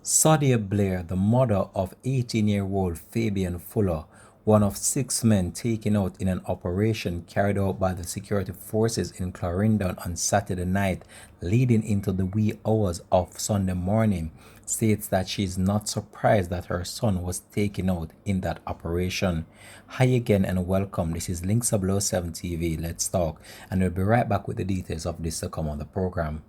Sadia Blair, the mother of 18-year-old Fabian Fuller, one of 6 men taken out in an operation carried out by the security forces in Clarendon on Saturday night, leading into the wee hours of Sunday morning, states that she is not surprised that her son was taken out in that operation. Hi again and welcome. This is Link 7 TV. Let's talk, and we'll be right back with the details of this to come on the program.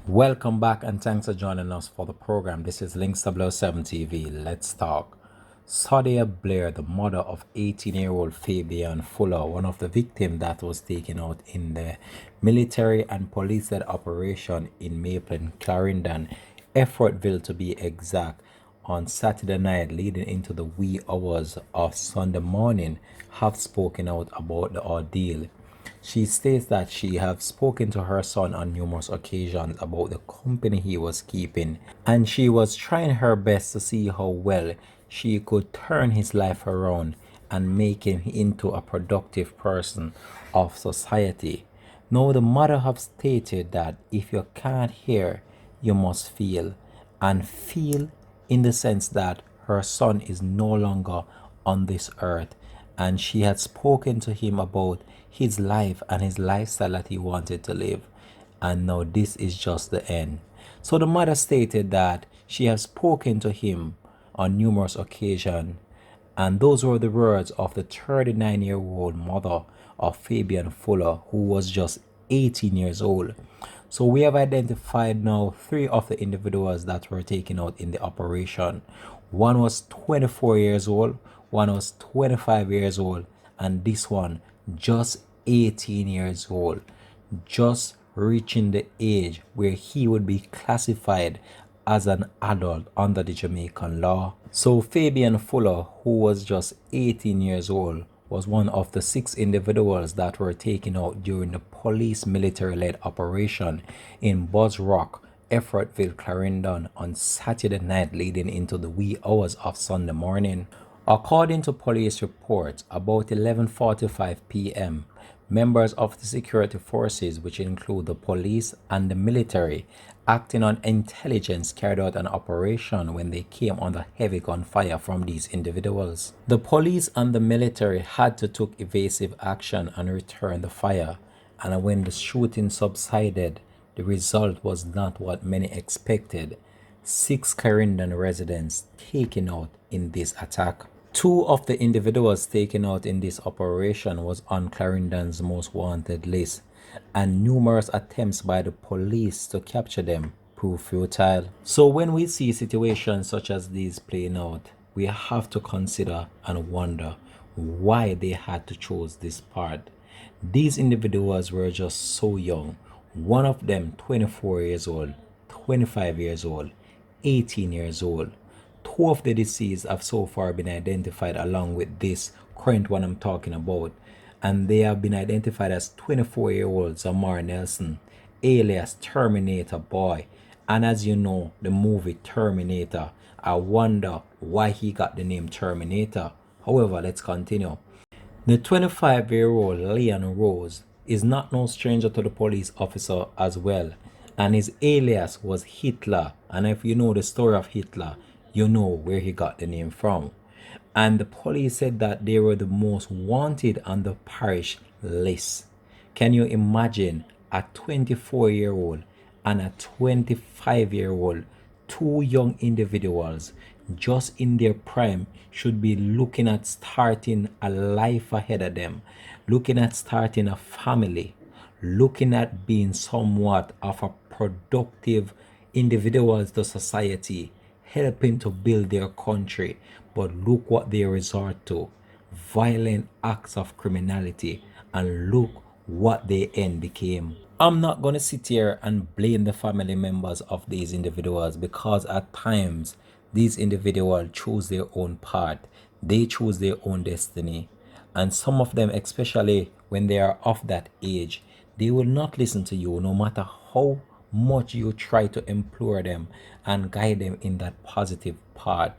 Welcome back and thanks for joining us for the program. This is Link 7 TV. Let's talk. Sadia Blair, the mother of 18-year-old Fabian Fuller, one of the victims that was taken out in the military and police-led operation in Maple, Clarendon, Effortville to be exact, on Saturday night leading into the wee hours of Sunday morning, have spoken out about the ordeal. She states that she have spoken to her son on numerous occasions about the company he was keeping, and she was trying her best to see how well she could turn his life around and make him into a productive person of society. Now the mother have stated that if you can't hear, you must feel, and feel in the sense that her son is no longer on this earth, and she had spoken to him about his life and his lifestyle that he wanted to live, and now this is just the end. So the mother stated that she has spoken to him on numerous occasions, and those were the words of the 39-year-old mother of Fabian Fuller, who was just 18 years old. So we have identified now 3 of the individuals that were taken out in the operation. One was 24 years old, one was 25 years old, and this one just 18 years old, just reaching the age where he would be classified as an adult under the Jamaican law. So Fabian Fuller, who was just 18 years old, was one of the 6 individuals that were taken out during the police military-led operation in Buzz Rock, Effortville, Clarendon on Saturday night leading into the wee hours of Sunday morning. According to police reports, about 11:45 p.m., members of the security forces, which include the police and the military, acting on intelligence, carried out an operation when they came under heavy gunfire from these individuals. The police and the military had to take evasive action and return the fire, and when the shooting subsided, the result was not what many expected. 6 Clarendon residents taken out in this attack. 2 of the individuals taken out in this operation was on Clarendon's most wanted list, and numerous attempts by the police to capture them proved futile. So when we see situations such as these playing out, we have to consider and wonder why they had to choose this part. These individuals were just so young. One of them 24 years old, 25 years old, 18 years old. 2 of the deceased have so far been identified along with this current one I'm talking about, and they have been identified as 24-year-old Zamar Nelson, alias Terminator Boy. And as you know, the movie Terminator, I wonder why he got the name Terminator. However, let's continue. The 25-year-old Leon Rose is not no stranger to the police officer as well, and his alias was Hitler, and if you know the story of Hitler, you know where he got the name from. And the police said that they were the most wanted on the parish list. Can you imagine a 24-year-old and a 25-year-old, 2 young individuals just in their prime, should be looking at starting a life ahead of them, looking at starting a family, looking at being somewhat of a productive individuals to society, helping to build their country. But look what they resort to: violent acts of criminality, and look what their end became. I'm not going to sit here and blame the family members of these individuals, because at times these individuals choose their own path, they choose their own destiny, and some of them, especially when they are of that age, they will not listen to you no matter how much you try to implore them and guide them in that positive path.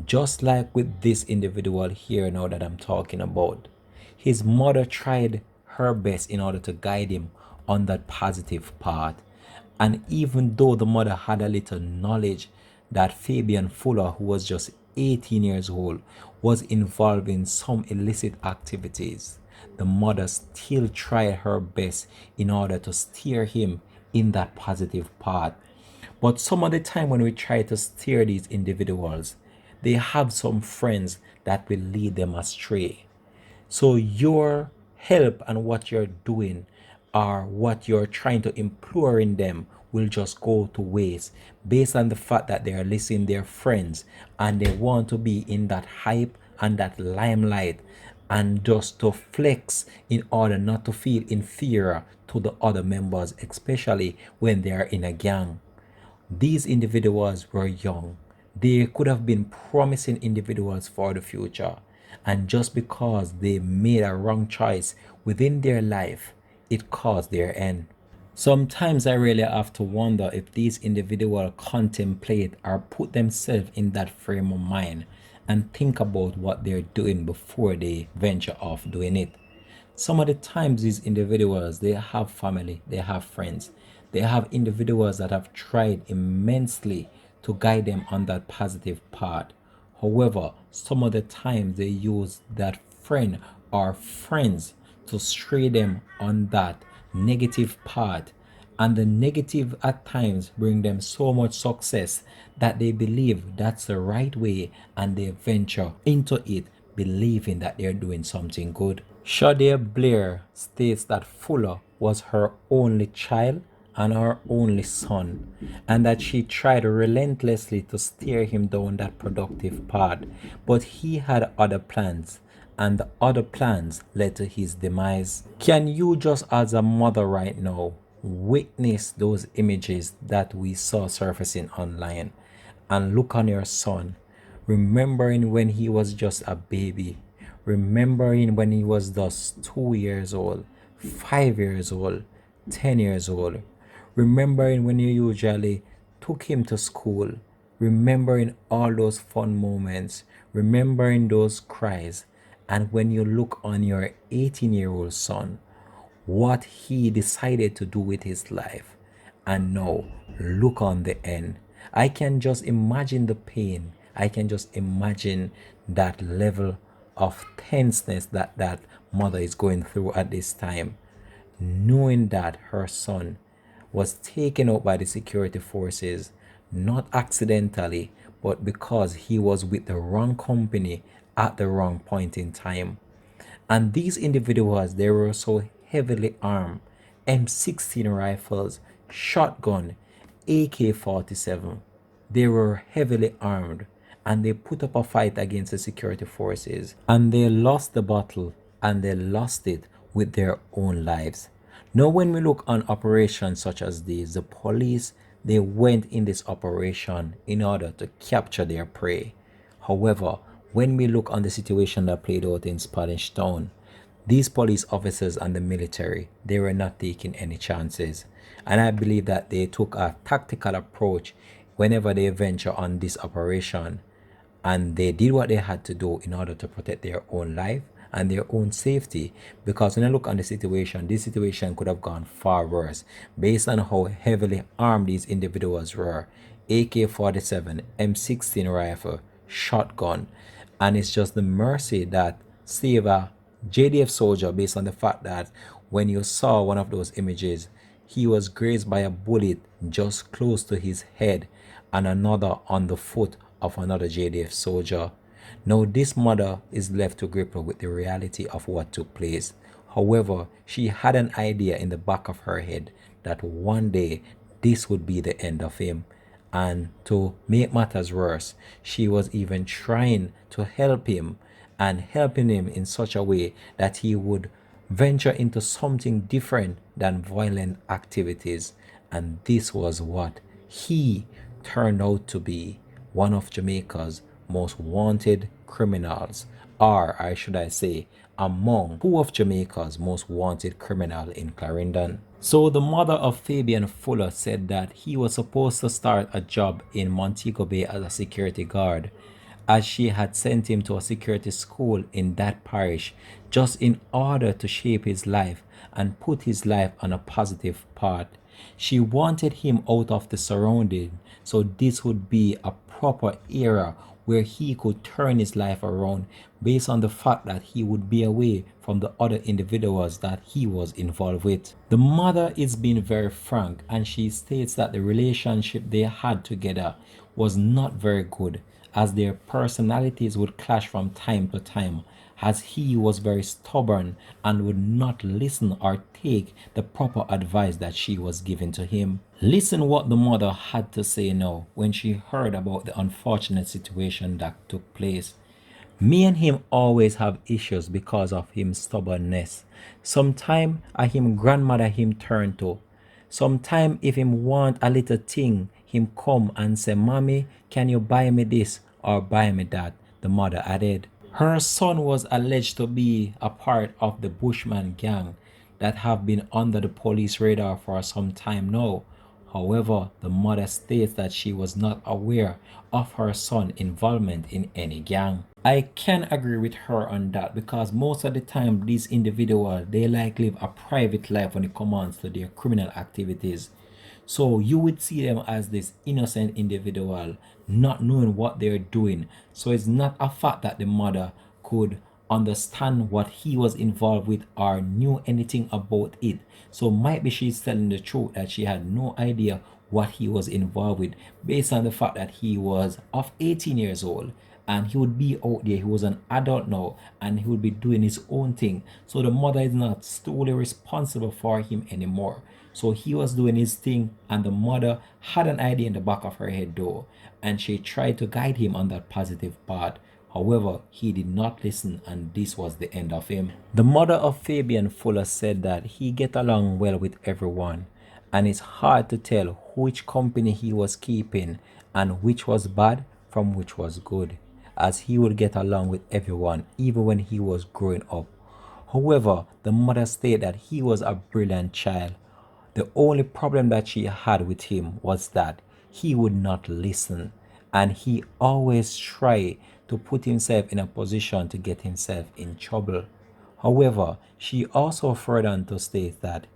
Just like with this individual here now that I'm talking about, his mother tried her best in order to guide him on that positive path. And even though the mother had a little knowledge that Fabian Fuller, who was just 18 years old, was involved in some illicit activities, the mother still tried her best in order to steer him in that positive path. But some of the time when we try to steer these individuals, they have some friends that will lead them astray. So your help and what you're doing or what you're trying to implore in them will just go to waste based on the fact that they are listening to their friends and they want to be in that hype and that limelight and just to flex in order not to feel inferior to the other members, especially when they are in a gang. These individuals were young. They could have been promising individuals for the future. And just because they made a wrong choice within their life, it caused their end. Sometimes I really have to wonder if these individuals contemplate or put themselves in that frame of mind and think about what they're doing before they venture off doing it. Some of the times these individuals, they have family, they have friends, they have individuals that have tried immensely to guide them on that positive path. However, some of the times they use that friend or friends to stray them on that negative path, and the negative at times bring them so much success that they believe that's the right way and they venture into it believing that they're doing something good. Shadia Blair states that Fuller was her only child and her only son, and that she tried relentlessly to steer him down that productive path, but he had other plans, and the other plans led to his demise. Can you, just as a mother right now, witness those images that we saw surfacing online and look on your son, remembering when he was just a baby, remembering when he was just 2 years old, 5 years old, 10 years old, remembering when you usually took him to school, remembering all those fun moments, remembering those cries, and when you look on your 18-year-old son, what he decided to do with his life. And now, look on the end. I can just imagine the pain. I can just imagine that level of tenseness that that mother is going through at this time, knowing that her son was taken out by the security forces, not accidentally, but because he was with the wrong company at the wrong point in time. And these individuals, they were so heavily armed: M16 rifles, shotgun, AK-47. They were heavily armed and they put up a fight against the security forces. And they lost the battle, and they lost it with their own lives. Now, when we look on operations such as these, the police, they went in this operation in order to capture their prey. However, when we look on the situation that played out in Spanish Town, these police officers and the military, they were not taking any chances. And I believe that they took a tactical approach whenever they venture on this operation. And they did what they had to do in order to protect their own life and their own safety. Because when I look on the situation, this situation could have gone far worse based on how heavily armed these individuals were. AK-47, M16 rifle, shotgun. And it's just the mercy that saved a JDF soldier, based on the fact that when you saw one of those images, he was grazed by a bullet just close to his head and another on the foot of another JDF soldier. Now this mother is left to grapple with the reality of what took place. However, she had an idea in the back of her head that one day this would be the end of him. And to make matters worse, she was even trying to help him, and helping him in such a way that he would venture into something different than violent activities. And this was what he turned out to be: one of Jamaica's most wanted criminals, or I should I say, among two of Jamaica's most wanted criminal in Clarendon. So the mother of Fabian Fuller said that he was supposed to start a job in Montego Bay as a security guard, as she had sent him to a security school in that parish just in order to shape his life and put his life on a positive path. She wanted him out of the surrounding, so this would be a proper era where he could turn his life around based on the fact that he would be away from the other individuals that he was involved with. The mother is being very frank and she states that the relationship they had together was not very good, as their personalities would clash from time to time, as he was very stubborn and would not listen or take the proper advice that she was giving to him. Listen what the mother had to say now when she heard about the unfortunate situation that took place. Me and him always have issues because of him stubbornness. Sometime I him grandmother him turn to. Sometime if him want a little thing, him come and say, Mommy, can you buy me this or buy me that? The mother added. Her son was alleged to be a part of the Bushman gang that have been under the police radar for some time now. However, the mother states that she was not aware of her son's involvement in any gang. I can agree with her on that because most of the time these individuals they like live a private life when it comes to their criminal activities. So you would see them as this innocent individual not knowing what they're doing. So it's not a fact that the mother could understand what he was involved with or knew anything about it. So might be she's telling the truth that she had no idea what he was involved with based on the fact that he was of 18 years old and he would be out there. He was an adult now and he would be doing his own thing. So the mother is not solely responsible for him anymore. So he was doing his thing and the mother had an idea in the back of her head though, and she tried to guide him on that positive path. However, he did not listen and this was the end of him. The mother of Fabian Fuller said that he get along well with everyone and it's hard to tell which company he was keeping and which was bad from which was good, as he would get along with everyone even when he was growing up. However, the mother stated that he was a brilliant child. The only problem that she had with him was that he would not listen and he always tried to put himself in a position to get himself in trouble. However, she also further on to state that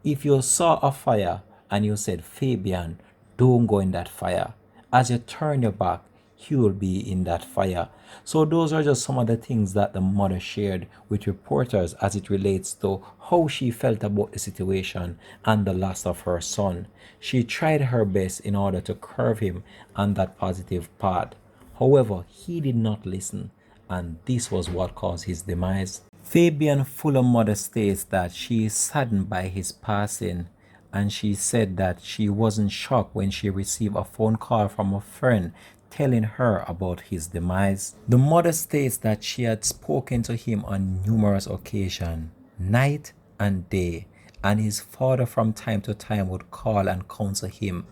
if you saw a fire and you said, Fabian, don't go in that fire, as you turn your back, he will be in that fire. So those are just some of the things that the mother shared with reporters as it relates to how she felt about the situation and the loss of her son. She tried her best in order to curve him on that positive path. However, he did not listen, and this was what caused his demise. Fabian Fuller mother states that she is saddened by his passing, and she said that she wasn't shocked when she received a phone call from a friend telling her about his demise. The mother states that she had spoken to him on numerous occasions, night and day, and his father from time to time would call and counsel him.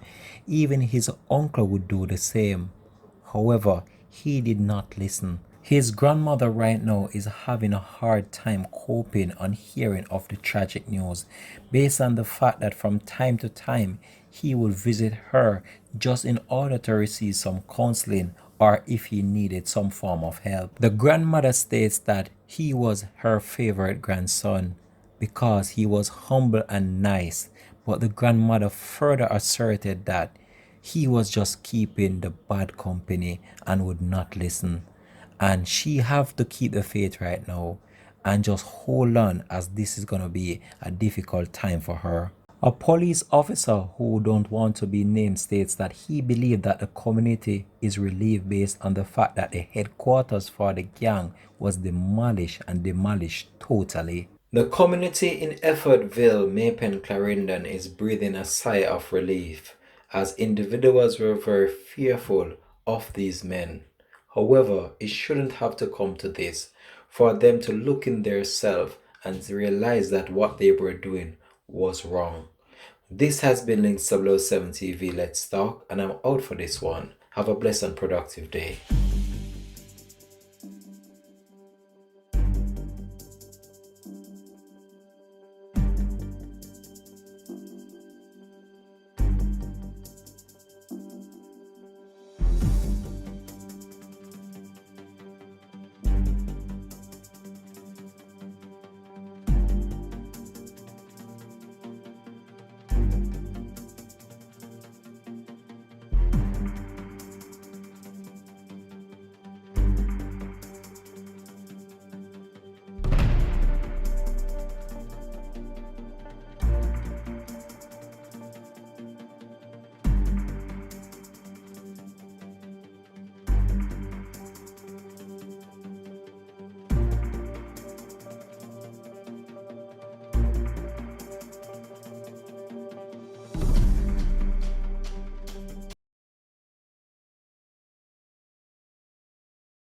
Even his uncle would do the same. However, he did not listen. His grandmother right now is having a hard time coping on hearing of the tragic news based on the fact that from time to time he would visit her just in order to receive some counseling or if he needed some form of help. The grandmother states that he was her favorite grandson because he was humble and nice, but the grandmother further asserted that he was just keeping the bad company and would not listen. And she have to keep the faith right now and just hold on as this is going to be a difficult time for her. A police officer who don't want to be named states that he believed that the community is relieved based on the fact that the headquarters for the gang was demolished totally. The community in Effortville, Mapen, Clarendon is breathing a sigh of relief as individuals were very fearful of these men. However, it shouldn't have to come to this for them to look in their self and realize that what they were doing was wrong. This has been Link 007 TV Let's Talk, and I'm out for this one. Have a blessed and productive day.